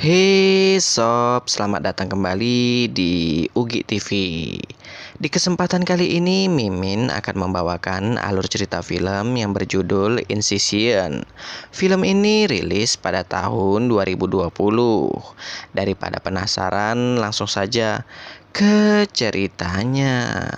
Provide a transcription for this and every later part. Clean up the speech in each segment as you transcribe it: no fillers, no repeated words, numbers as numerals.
Hei sob, selamat datang kembali di Ugi TV. Di kesempatan kali ini Mimin akan membawakan alur cerita film yang berjudul Incision. Film ini rilis pada tahun 2020. Daripada penasaran, langsung saja ke ceritanya.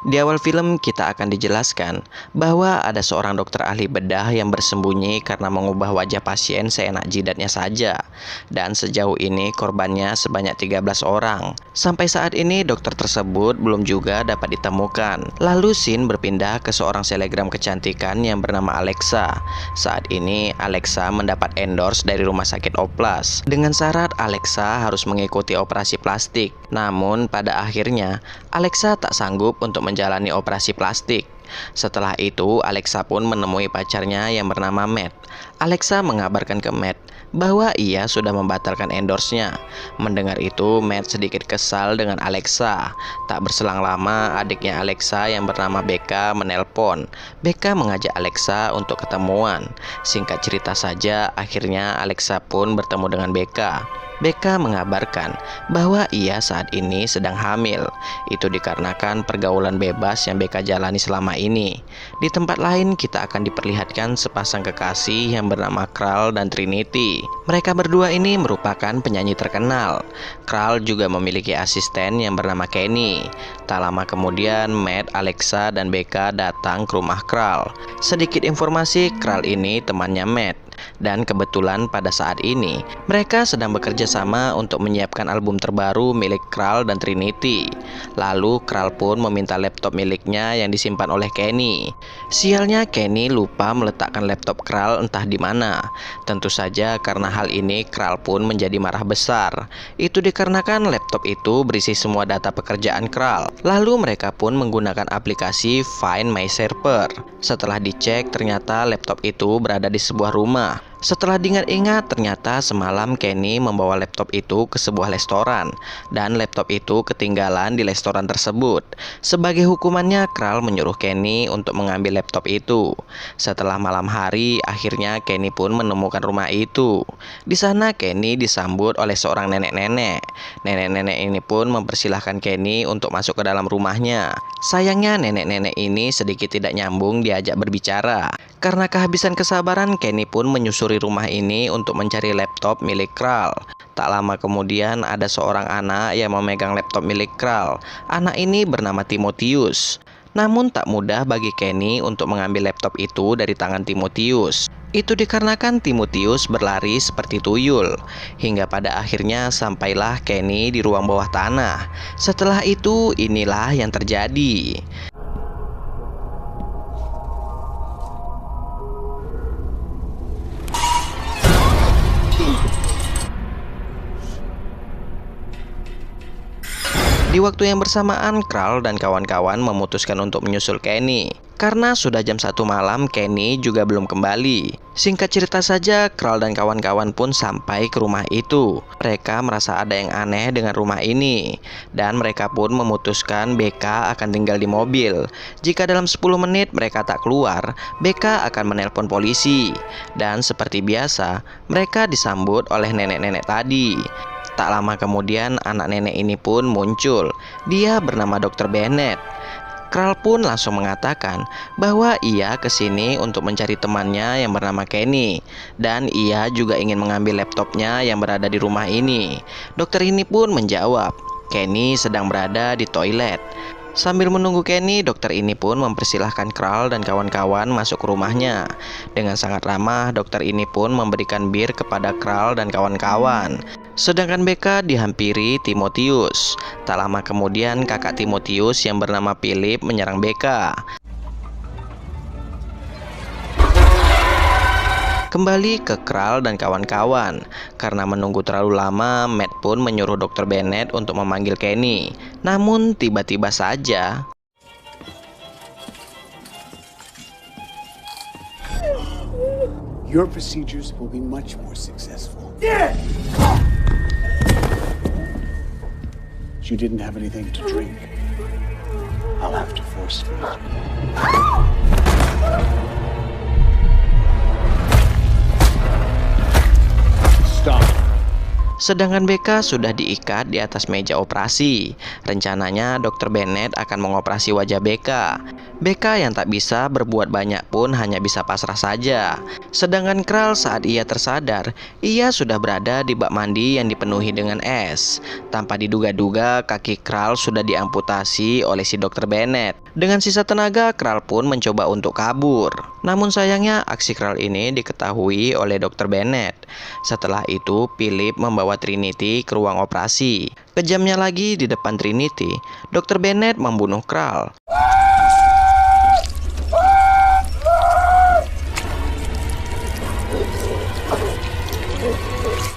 Di awal film kita akan dijelaskan bahwa ada seorang dokter ahli bedah yang bersembunyi karena mengubah wajah pasien seenak jidatnya saja. Dan sejauh ini korbannya sebanyak 13 orang. Sampai saat ini dokter tersebut belum juga dapat ditemukan. Lalu scene berpindah ke seorang selebgram kecantikan yang bernama Alexa. Saat ini Alexa mendapat endorse dari rumah sakit Oplas. Dengan syarat Alexa harus mengikuti operasi plastik. Namun pada akhirnya Alexa tak sanggup untuk menjalani operasi plastik. Setelah itu, Alexa pun menemui pacarnya yang bernama Matt. Alexa mengabarkan ke Matt bahwa ia sudah membatalkan endorse-nya. Mendengar itu, Matt sedikit kesal dengan Alexa. Tak berselang lama, adiknya Alexa yang bernama Becca menelpon. Becca mengajak Alexa untuk ketemuan. Singkat cerita saja, akhirnya Alexa pun bertemu dengan Becca. Becca mengabarkan bahwa ia saat ini sedang hamil. Itu dikarenakan pergaulan bebas yang Becca jalani selama ini. Di tempat lain kita akan diperlihatkan sepasang kekasih yang bernama Kral dan Trinity. Mereka berdua ini merupakan penyanyi terkenal. Kral juga memiliki asisten yang bernama Kenny. Tak lama kemudian Matt, Alexa, dan Becca datang ke rumah Kral. Sedikit informasi, Kral ini temannya Matt. Dan kebetulan pada saat ini mereka sedang bekerja sama untuk menyiapkan album terbaru milik Kral dan Trinity. Lalu Kral pun meminta laptop miliknya yang disimpan oleh Kenny. Sialnya Kenny lupa meletakkan laptop Kral entah di mana. Tentu saja karena hal ini Kral pun menjadi marah besar. Itu dikarenakan laptop itu berisi semua data pekerjaan Kral. Lalu mereka pun menggunakan aplikasi Find My Server. Setelah dicek ternyata laptop itu berada di sebuah rumah. Setelah diingat-ingat, ternyata semalam Kenny membawa laptop itu ke sebuah restoran. Dan laptop itu ketinggalan di restoran tersebut. Sebagai hukumannya, Kral menyuruh Kenny untuk mengambil laptop itu. Setelah malam hari, akhirnya Kenny pun menemukan rumah itu. Di sana Kenny disambut oleh seorang nenek-nenek. Nenek-nenek ini pun mempersilahkan Kenny untuk masuk ke dalam rumahnya. Sayangnya nenek-nenek ini sedikit tidak nyambung diajak berbicara. Karena kehabisan kesabaran, Kenny pun menyusuri rumah ini untuk mencari laptop milik Kral. Tak lama kemudian ada seorang anak yang memegang laptop milik Kral. Anak ini bernama Timotius. Namun tak mudah bagi Kenny untuk mengambil laptop itu dari tangan Timotius. Itu dikarenakan Timotius berlari seperti tuyul. Hingga pada akhirnya sampailah Kenny di ruang bawah tanah. Setelah itu inilah yang terjadi. Di waktu yang bersamaan, Kral dan kawan-kawan memutuskan untuk menyusul Kenny. Karena sudah jam 1 malam, Kenny juga belum kembali. Singkat cerita saja, Kral dan kawan-kawan pun sampai ke rumah itu. Mereka merasa ada yang aneh dengan rumah ini. Dan mereka pun memutuskan Becca akan tinggal di mobil. Jika dalam 10 menit mereka tak keluar, Becca akan menelpon polisi. Dan seperti biasa, mereka disambut oleh nenek-nenek tadi. Tak lama kemudian anak nenek ini pun muncul. Dia bernama Dr. Bennett. Kral pun langsung mengatakan bahwa ia kesini untuk mencari temannya yang bernama Kenny. Dan ia juga ingin mengambil laptopnya yang berada di rumah ini. Dokter ini pun menjawab, Kenny sedang berada di toilet. Sambil menunggu Kenny, dokter ini pun mempersilahkan Kral dan kawan-kawan masuk ke rumahnya. Dengan sangat ramah, dokter ini pun memberikan bir kepada Kral dan kawan-kawan. Sedangkan Becca dihampiri Timotius. Tak lama kemudian kakak Timotius yang bernama Philip menyerang Becca. Kembali ke Kral dan kawan-kawan. Karena menunggu terlalu lama, Matt pun menyuruh Dr. Bennett untuk memanggil Kenny. Namun tiba-tiba saja Your procedures will be much more successful. You didn't have anything to drink. I'll have to force feed you. Stop. Sedangkan BK sudah diikat di atas meja operasi. Rencananya Dr. Bennett akan mengoperasi wajah BK. BK yang tak bisa berbuat banyak pun hanya bisa pasrah saja. Sedangkan Kral saat ia tersadar, ia sudah berada di bak mandi yang dipenuhi dengan es. Tanpa diduga-duga, kaki Kral sudah diamputasi oleh si Dr. Bennett. Dengan sisa tenaga, Kral pun mencoba untuk kabur. Namun sayangnya aksi Kral ini diketahui oleh Dr. Bennett. Setelah itu, Philip membawa Trinity ke ruang operasi. Kejamnya lagi di depan Trinity, Dr. Bennett membunuh Kral.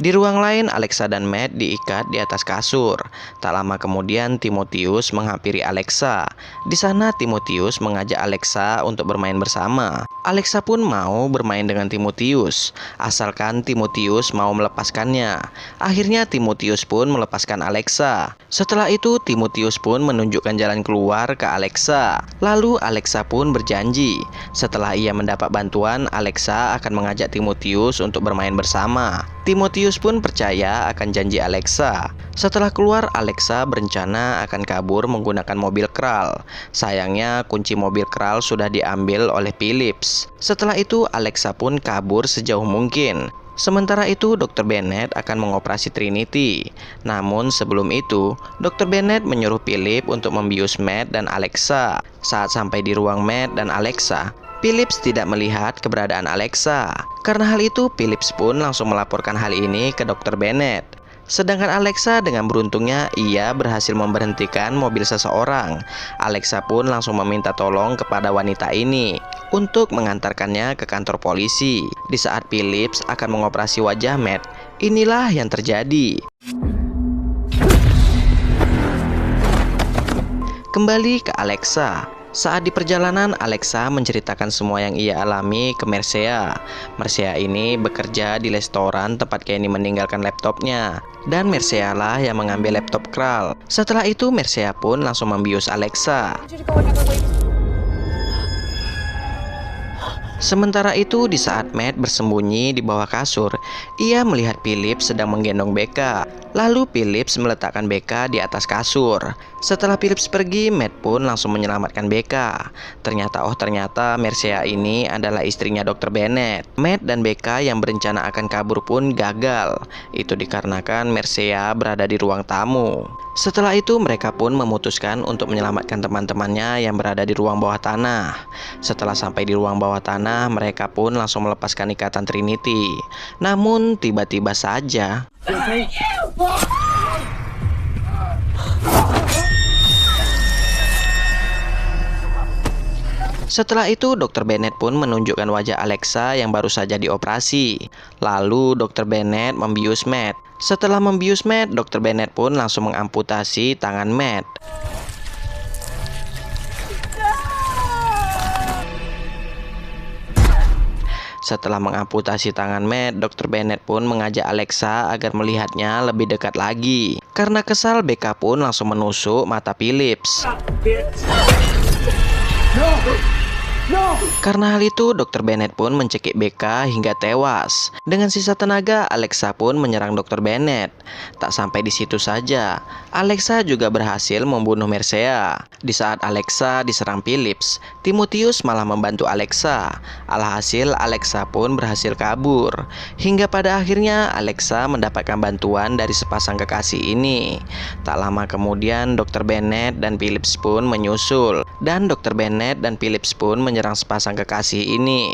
Di ruang lain, Alexa dan Matt diikat di atas kasur. Tak lama kemudian, Timotius menghampiri Alexa. Di sana, Timotius mengajak Alexa untuk bermain bersama. Alexa pun mau bermain dengan Timotius, asalkan Timotius mau melepaskannya. Akhirnya, Timotius pun melepaskan Alexa. Setelah itu, Timotius pun menunjukkan jalan keluar ke Alexa. Lalu, Alexa pun berjanji. Setelah ia mendapat bantuan, Alexa akan mengajak Timotius untuk bermain bersama. Timotius pun percaya akan janji Alexa. Setelah keluar, Alexa berencana akan kabur menggunakan mobil Kral. Sayangnya, kunci mobil Kral sudah diambil oleh Phillips. Setelah itu, Alexa pun kabur sejauh mungkin. Sementara itu, Dr. Bennett akan mengoperasi Trinity. Namun sebelum itu, Dr. Bennett menyuruh Philip untuk membius Matt dan Alexa. Saat sampai di ruang Matt dan Alexa, Phillips tidak melihat keberadaan Alexa. Karena hal itu, Phillips pun langsung melaporkan hal ini ke Dr. Bennett. Sedangkan Alexa dengan beruntungnya ia berhasil memberhentikan mobil seseorang. Alexa pun langsung meminta tolong kepada wanita ini untuk mengantarkannya ke kantor polisi. Di saat Phillips akan mengoperasi wajah Matt, inilah yang terjadi. Kembali ke Alexa. Saat di perjalanan, Alexa menceritakan semua yang ia alami ke Mercea. Mercea ini bekerja di restoran tempat Kenny meninggalkan laptopnya. Dan Mercea lah yang mengambil laptop Kral. Setelah itu, Mercea pun langsung membius Alexa. Sementara itu, di saat Matt bersembunyi di bawah kasur, ia melihat Phillips sedang menggendong BK. Lalu Phillips meletakkan BK di atas kasur. Setelah Phillips pergi, Matt pun langsung menyelamatkan BK. Ternyata Mercea ini adalah istrinya Dr. Bennett. Matt dan BK yang berencana akan kabur pun gagal. Itu dikarenakan Mercea berada di ruang tamu. Setelah itu, mereka pun memutuskan untuk menyelamatkan teman-temannya yang berada di ruang bawah tanah. Setelah sampai di ruang bawah tanah, mereka pun langsung melepaskan ikatan Trinity. Namun, tiba-tiba saja setelah itu, Dr. Bennett pun menunjukkan wajah Alexa yang baru saja dioperasi. Lalu, Dr. Bennett membius Matt. Setelah membius Matt, Dr. Bennett pun langsung mengamputasi tangan Matt. Setelah mengamputasi tangan Matt, Dr. Bennett pun mengajak Alexa agar melihatnya lebih dekat lagi. Karena kesal, BK pun langsung menusuk mata Phillips. Karena hal itu, Dr. Bennett pun mencekik BK hingga tewas. Dengan sisa tenaga, Alexa pun menyerang Dr. Bennett. Tak sampai di situ saja, Alexa juga berhasil membunuh Mercea. Di saat Alexa diserang Phillips, Timotius malah membantu Alexa. Alhasil, Alexa pun berhasil kabur. Hingga pada akhirnya, Alexa mendapatkan bantuan dari sepasang kekasih ini. Tak lama kemudian, Dr. Bennett dan Phillips pun menyusul. Dan Dr. Bennett dan Phillips pun menyerang sepasang kekasih ini.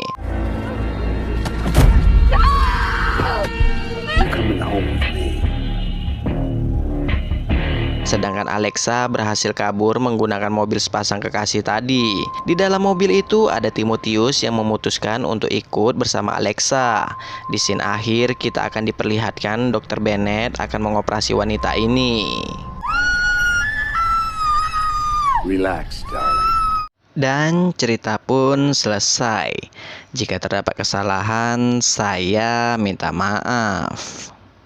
Sedangkan Alexa berhasil kabur menggunakan mobil sepasang kekasih tadi. Di dalam mobil itu ada Timotius yang memutuskan untuk ikut bersama Alexa. Di scene akhir kita akan diperlihatkan Dr. Bennett akan mengoperasi wanita ini. Relax, darling. Dan cerita pun selesai. Jika terdapat kesalahan, saya minta maaf.